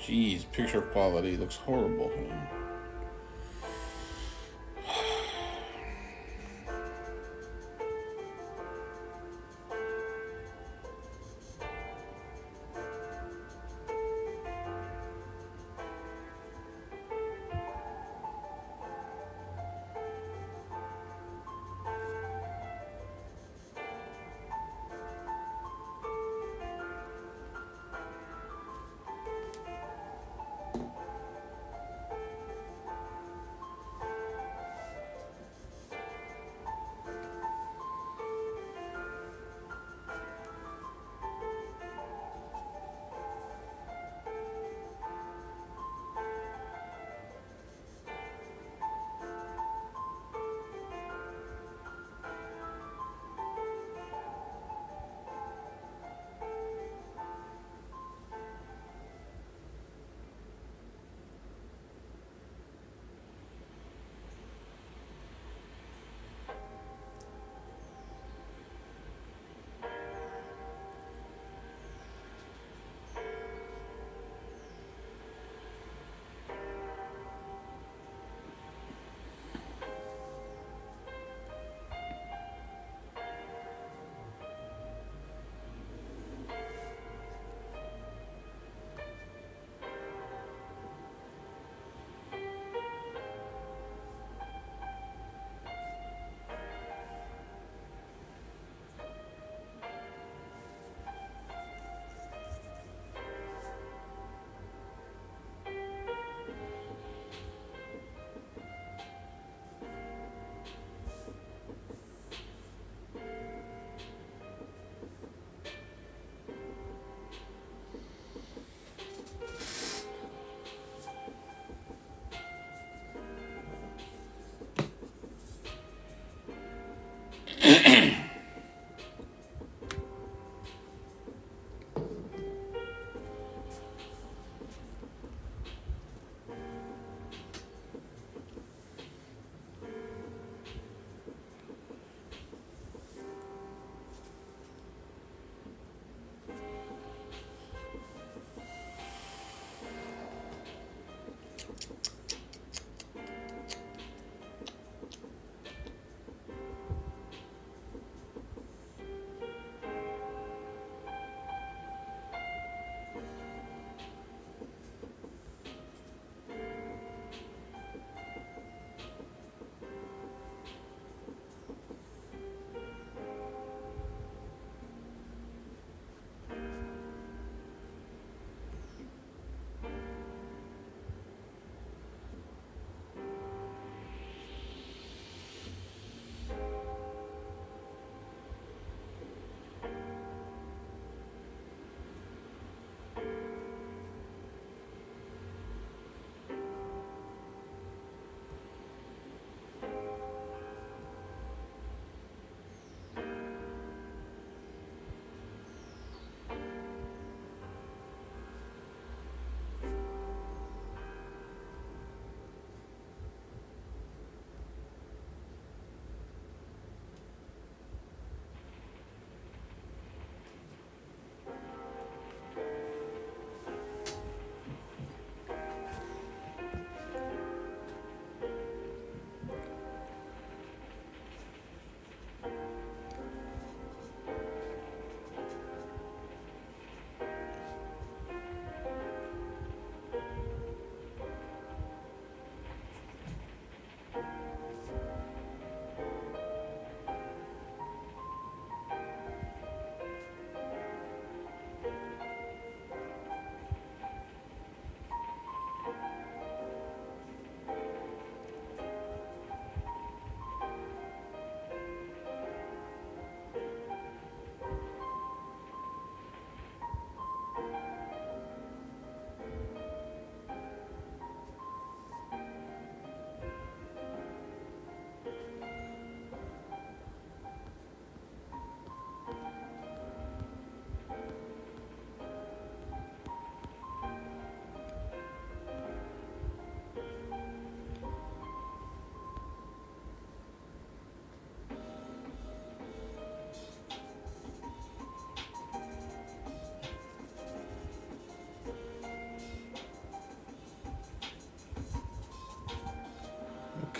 Jeez, picture quality looks horrible.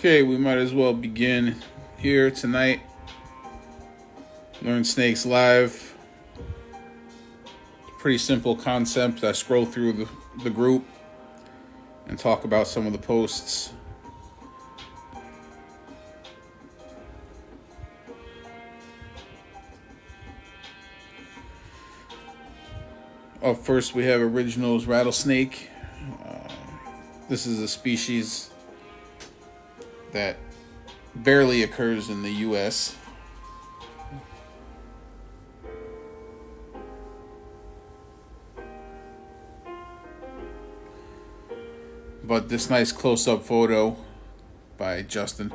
Okay, we might as well begin here tonight. Learn Snakes Live. Pretty simple concept. I scroll through the group and talk about some of the posts. Up first, we have Originals Rattlesnake. This is a species that barely occurs in the U.S. But this nice close-up photo by Justin,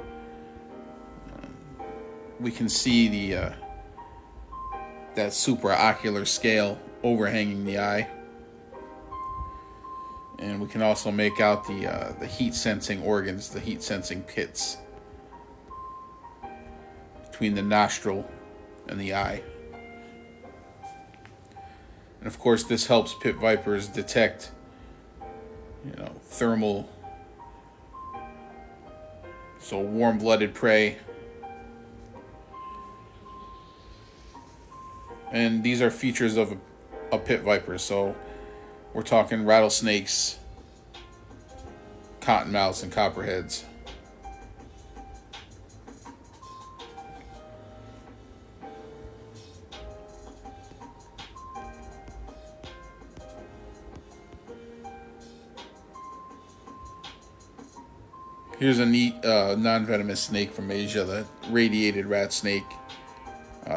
we can see the that supraocular scale overhanging the eye, and we can also make out the heat-sensing organs, the heat-sensing pits between the nostril and the eye. And of course, this helps pit vipers detect, thermal, so warm-blooded prey. And these are features of a pit viper. So we're talking rattlesnakes, cottonmouths, and copperheads. Here's a neat non-venomous snake from Asia, the radiated rat snake.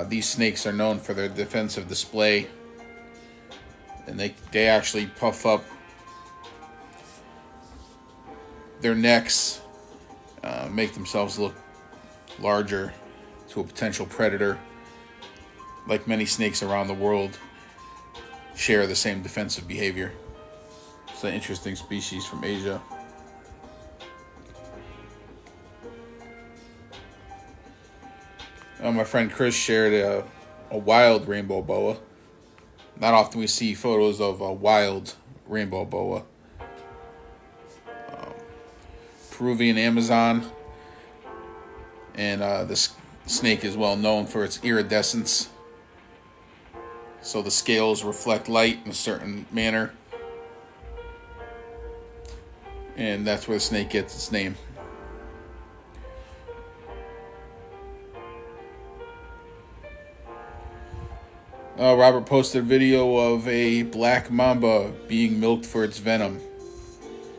These snakes are known for their defensive display, and they actually puff up their necks, make themselves look larger to a potential predator. Like many snakes around the world, share the same defensive behavior. It's an interesting species from Asia. My friend Chris shared a wild rainbow boa. Not often we see photos of a wild rainbow boa. Peruvian Amazon. And this snake is well known for its iridescence. So the scales reflect light in a certain manner. And that's where the snake gets its name. Robert posted a video of a black mamba being milked for its venom.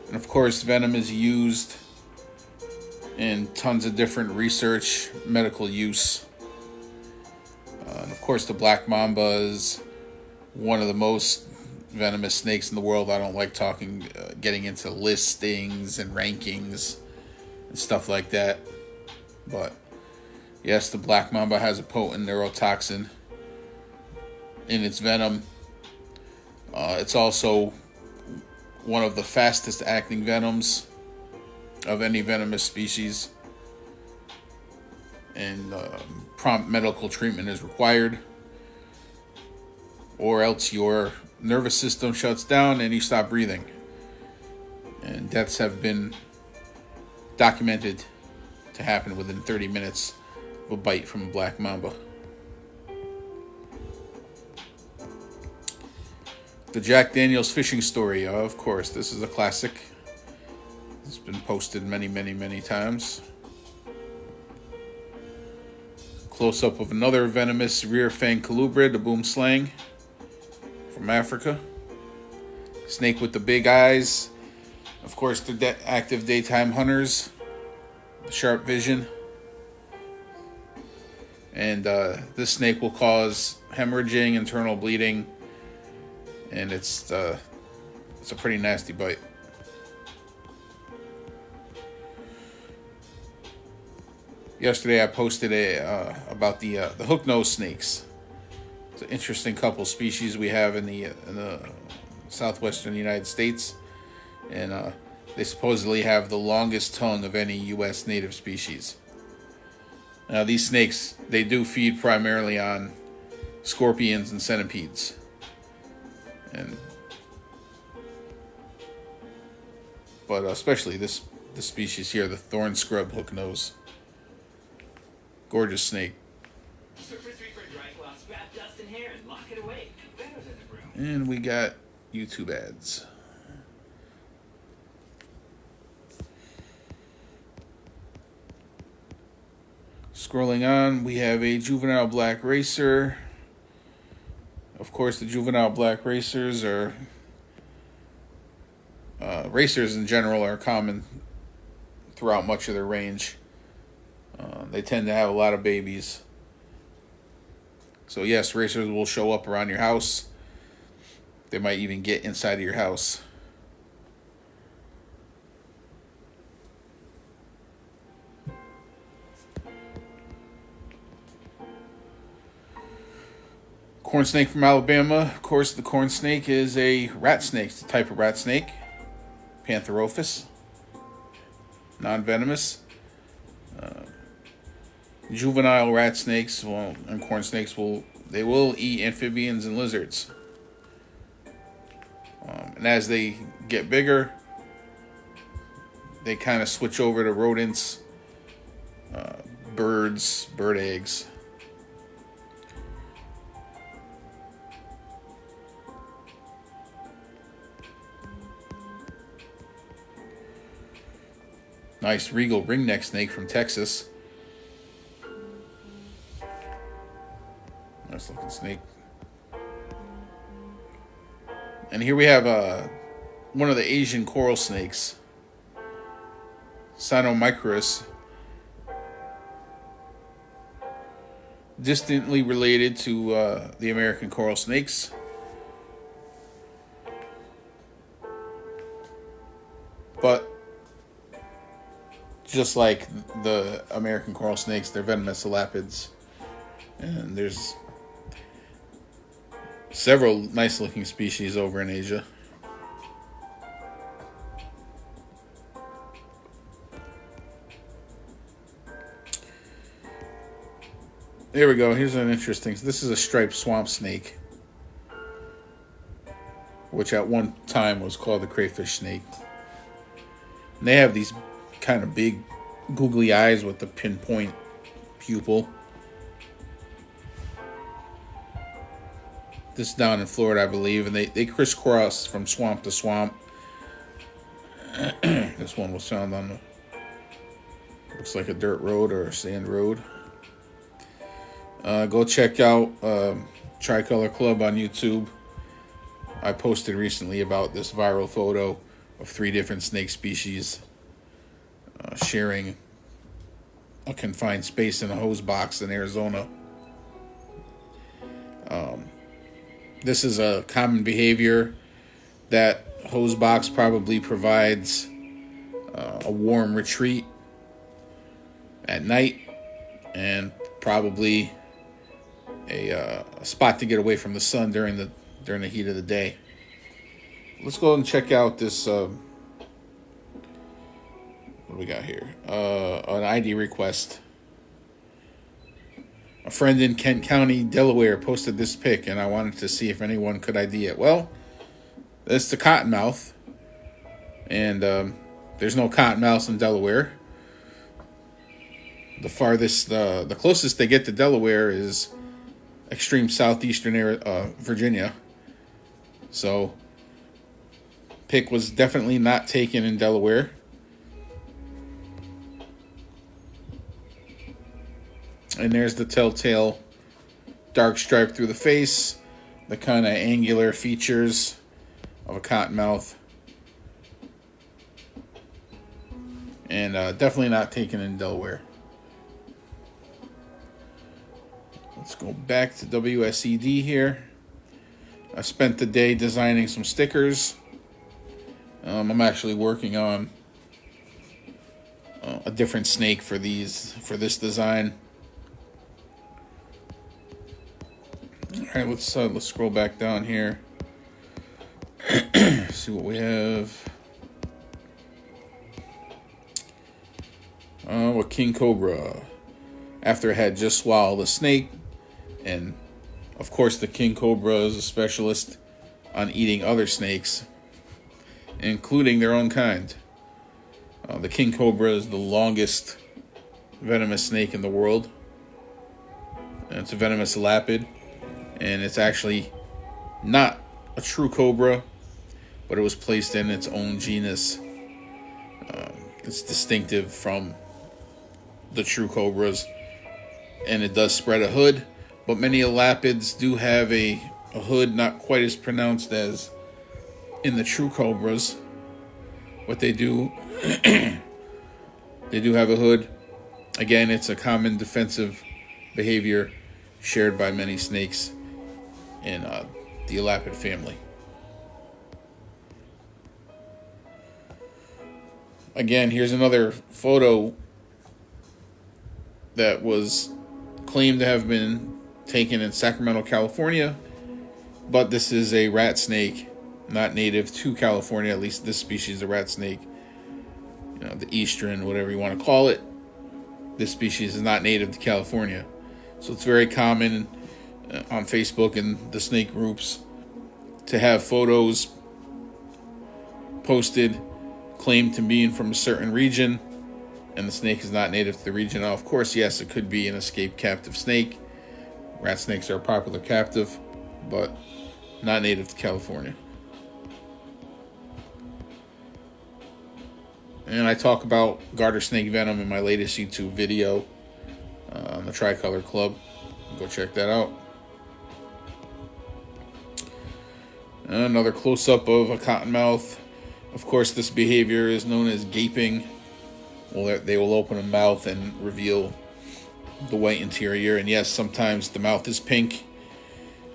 And of course, venom is used in tons of different research, medical use. And of course, the black mamba is one of the most venomous snakes in the world. I don't like getting into listings and rankings and stuff like that. But yes, the black mamba has a potent neurotoxin in its venom. It's also one of the fastest acting venoms of any venomous species, and prompt medical treatment is required, or else your nervous system shuts down and you stop breathing. And deaths have been documented to happen within 30 minutes of a bite from a black mamba. The Jack Daniels fishing story, of course, this is a classic. It's been posted many, many, many times. Close-up of another venomous rear-fang colubrid, the boom slang, from Africa. Snake with the big eyes. Of course, they're active daytime hunters. Sharp vision. And this snake will cause hemorrhaging, internal bleeding, and it's a pretty nasty bite. Yesterday I posted about the hook-nosed snakes. It's an interesting couple species we have in the southwestern United States, and they supposedly have the longest tongue of any U.S. native species. Now these snakes, they do feed primarily on scorpions and centipedes. But especially this the species here, the thorn scrub hooknose. Gorgeous snake. And we got YouTube ads. Scrolling on, we have a juvenile black racer. Of course, the juvenile black racers are racers in general are common throughout much of their range. They tend to have a lot of babies. So yes, racers will show up around your house. They might even get inside of your house. Corn snake from Alabama. Of course, the corn snake is a rat snake. It's a type of rat snake. Pantherophis. Non-venomous. Juvenile rat snakes, and corn snakes will eat amphibians and lizards. And as they get bigger, they kind of switch over to rodents, birds, bird eggs. Nice regal ringneck snake from Texas. Nice looking snake. And here we have one of the Asian coral snakes, Sinomicrus, distantly related to the American coral snakes. But just like the American coral snakes, they're venomous elapids. And there's several nice looking species over in Asia. There we go. Here's an interesting. This is a striped swamp snake, which at one time was called the crayfish snake. And they have these kind of big googly eyes with the pinpoint pupil. This down in Florida, I believe, and they crisscross from swamp to swamp. This one was found on the, looks like a dirt road or a sand road. Go check out Tricolor Club on YouTube. I posted recently about this viral photo of 3 different snake species sharing a confined space in a hose box in Arizona. This is a common behavior. That hose box probably provides a warm retreat at night, and probably a spot to get away from the sun during the heat of the day. Let's go and check out this. What do we got here? An ID request. A friend in Kent County, Delaware, posted this pic, and I wanted to see if anyone could ID it. Well, it's the cottonmouth, and there's no cottonmouths in Delaware. The farthest, the closest they get to Delaware is extreme southeastern Virginia. So, pic was definitely not taken in Delaware. And there's the telltale dark stripe through the face, the kind of angular features of a cottonmouth. And definitely not taken in Delaware. Let's go back to WSED here. I spent the day designing some stickers. I'm actually working on a different snake for this design. All right, let's scroll back down here. See what we have. A king cobra. After it had just swallowed a snake, and of course the king cobra is a specialist on eating other snakes, including their own kind. The king cobra is the longest venomous snake in the world. And it's a venomous elapid, and it's actually not a true cobra, but it was placed in its own genus. It's distinctive from the true cobras, and it does spread a hood, but many elapids do have a hood not quite as pronounced as in the true cobras. What they do, they do have a hood. Again, it's a common defensive behavior shared by many snakes in the elapid family. Again, here's another photo that was claimed to have been taken in Sacramento, California, but this is a rat snake, not native to California. At least this species of rat snake, the eastern, whatever you want to call it. This species is not native to California, so it's very common on Facebook and the snake groups to have photos posted claimed to be from a certain region, and the snake is not native to the region. Now, of course, yes, it could be an escaped captive snake. Rat snakes are a popular captive, but not native to California. And I talk about garter snake venom in my latest YouTube video on the Tricolor Club. Go check that out. Another close-up of a cottonmouth. Of course, this behavior is known as gaping. Well, they will open a mouth and reveal the white interior. And yes, sometimes the mouth is pink.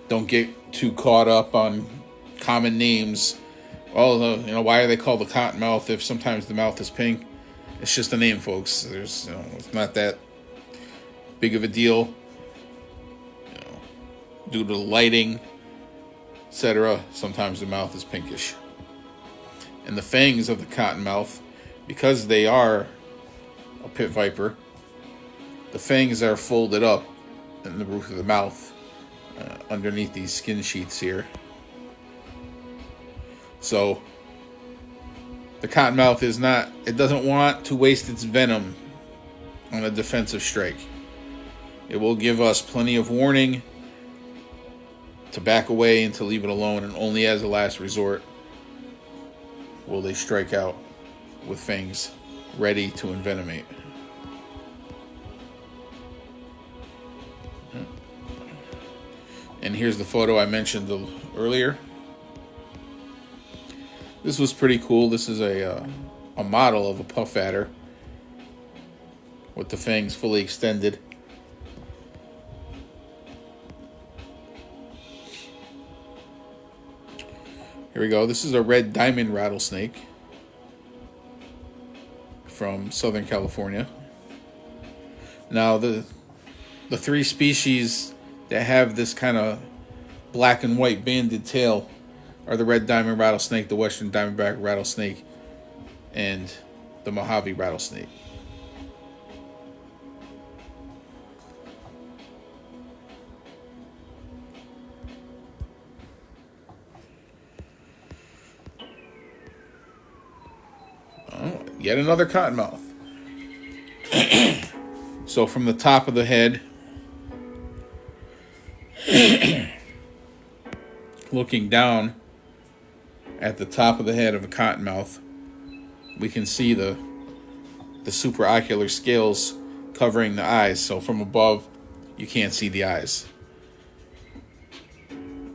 Don't get too caught up on common names. Well, why are they called the cottonmouth if sometimes the mouth is pink? It's just a name, folks. It's not that big of a deal. Due to the lighting, etc., sometimes the mouth is pinkish. And the fangs of the cottonmouth, because they are a pit viper, the fangs are folded up in the roof of the mouth underneath these skin sheaths here. So the cottonmouth it doesn't want to waste its venom on a defensive strike. It will give us plenty of warning to back away and to leave it alone, and only as a last resort will they strike out with fangs ready to envenomate. And here's the photo I mentioned earlier. This was pretty cool. This is a model of a puff adder with the fangs fully extended. Here we go. This is a red diamond rattlesnake from Southern California. Now, the three species that have this kind of black and white banded tail are the red diamond rattlesnake, the western diamondback rattlesnake, and the Mojave rattlesnake. Yet another cottonmouth. So from the top of the head, looking down at the top of the head of a cottonmouth, we can see the supraocular scales covering the eyes. So from above, you can't see the eyes.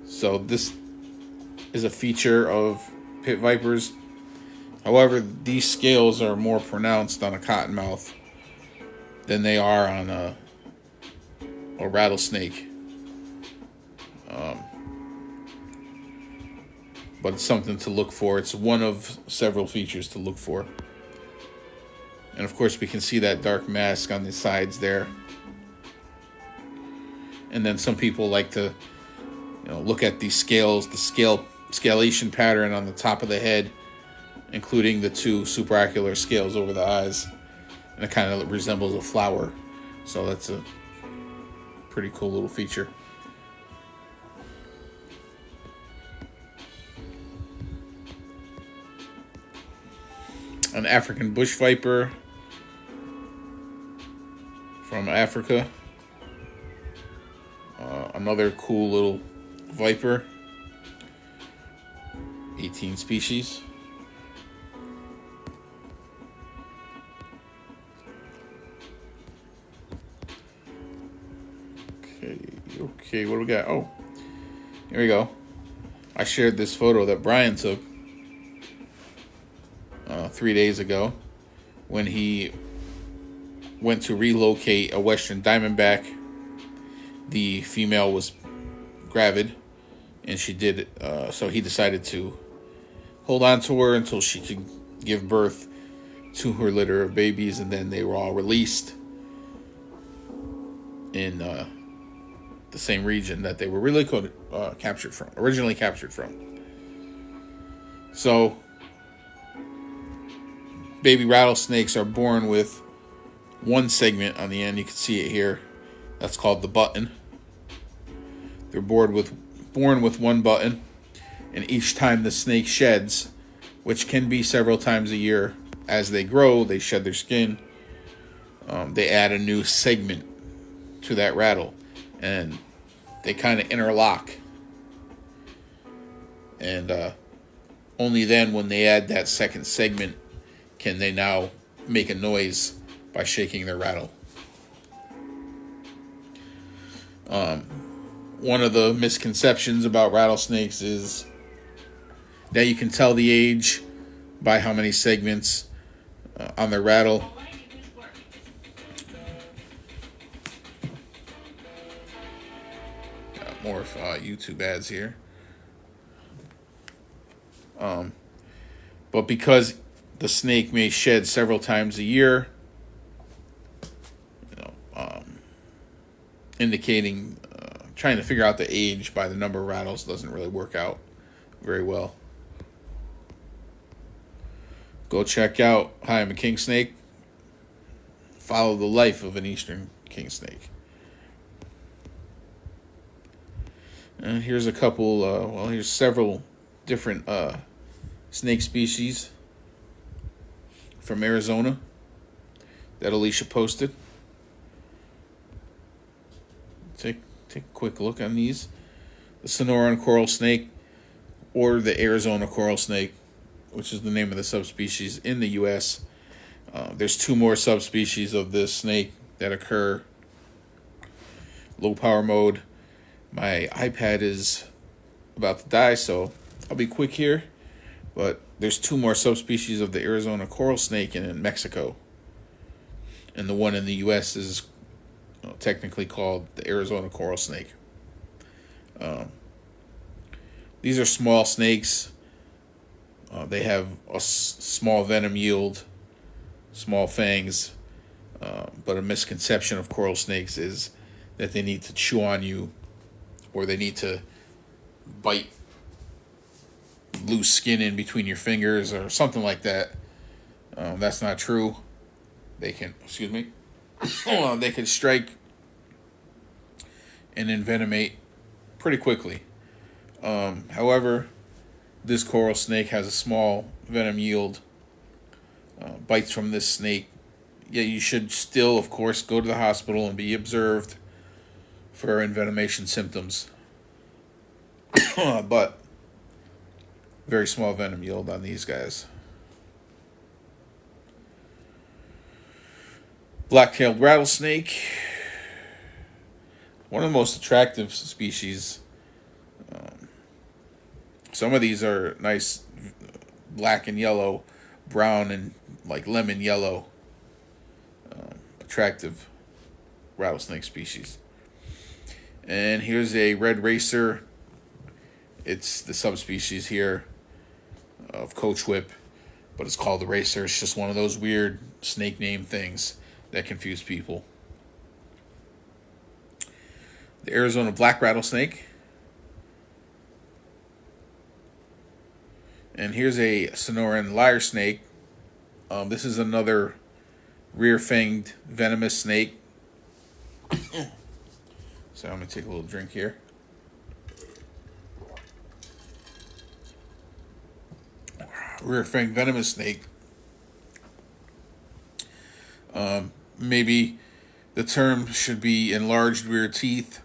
So this is a feature of pit vipers. However, these scales are more pronounced on a cottonmouth than they are on a rattlesnake. But it's something to look for. It's one of several features to look for. And of course, we can see that dark mask on the sides there. And then some people like to look at these scales, the scalation pattern on the top of the head, including the two supraocular scales over the eyes, and it kind of resembles a flower. So that's a pretty cool little feature. an African bush viper from Africa. Another cool little viper. 18 species. Okay, what do we got? Oh, here we go. I shared this photo that Brian took 3 days ago when he went to relocate a Western Diamondback. The female was gravid, and she did. So he decided to hold on to her until she could give birth to her litter of babies, and then they were all released in the same region that they were really originally captured from. So, baby rattlesnakes are born with one segment on the end. You can see it here. That's called the button. They're born with one button, and each time the snake sheds, which can be several times a year, as they grow, they shed their skin. They add a new segment to that rattle, and they kind of interlock. And only then, when they add that second segment, can they now make a noise by shaking their rattle. One of the misconceptions about rattlesnakes is that you can tell the age by how many segments on their rattle. Got more YouTube ads here. But because the snake may shed several times a year, indicating, trying to figure out the age by the number of rattles doesn't really work out very well. Go check out Hi, I'm a King Snake. Follow the life of an Eastern king snake. And here's a couple, here's several different snake species from Arizona that Alicia posted. Take a quick look on these. The Sonoran coral snake, or the Arizona coral snake, which is the name of the subspecies in the U.S. There's 2 more subspecies of this snake that occur. Low power mode. My iPad is about to die, so I'll be quick here. But there's 2 more subspecies of the Arizona coral snake in Mexico. And the one in the U.S. is technically called the Arizona coral snake. These are small snakes. They have a small venom yield, small fangs, but a misconception of coral snakes is that they need to chew on you, or they need to bite loose skin in between your fingers or something like that. That's not true. They can, they can strike and envenomate pretty quickly. However, this coral snake has a small venom yield. Bites from this snake. Yeah, you should still, of course, go to the hospital and be observed for envenomation symptoms. But very small venom yield on these guys. Black-tailed rattlesnake. One of the most attractive species. Some of these are nice black and yellow, brown and like lemon yellow. Attractive rattlesnake species. And here's a red racer. It's the subspecies here of coach whip, but it's called the racer. It's just one of those weird snake name things that confuse people. The Arizona black rattlesnake. And here's a Sonoran lyre snake. This is another rear-fanged venomous snake. So I'm going to take a little drink here. Rear-fanged venomous snake Maybe the term should be enlarged rear teeth.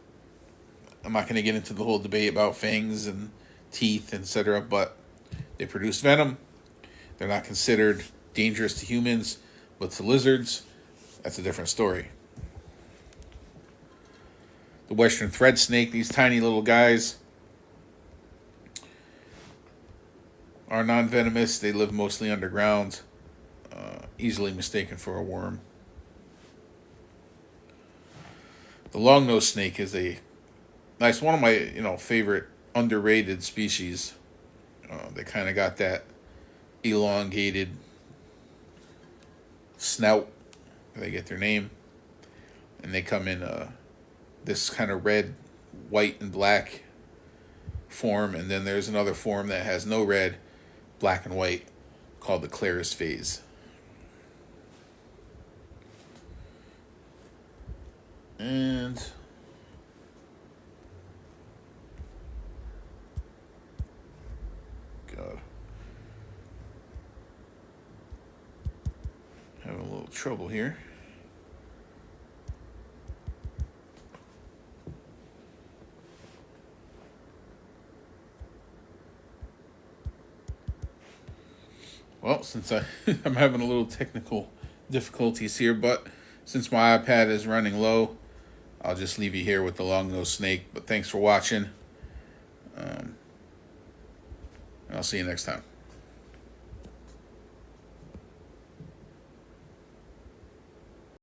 I'm not going to get into the whole debate about fangs and teeth, etc., but they produce venom. They're not considered dangerous to humans, but to lizards, that's a different story. The western thread snake, these tiny little guys, are non-venomous. They live mostly underground, easily mistaken for a worm. The long-nosed snake is a nice one of my favorite underrated species. They kind of got that elongated snout. They get their name, and they come in this kind of red, white, and black form, and then there's another form that has no red, black, and white, called the Clarus phase. And God, having a little trouble here. Well, since I'm having a little technical difficulties here, but since my iPad is running low, I'll just leave you here with the long-nosed snake. But thanks for watching. And I'll see you next time.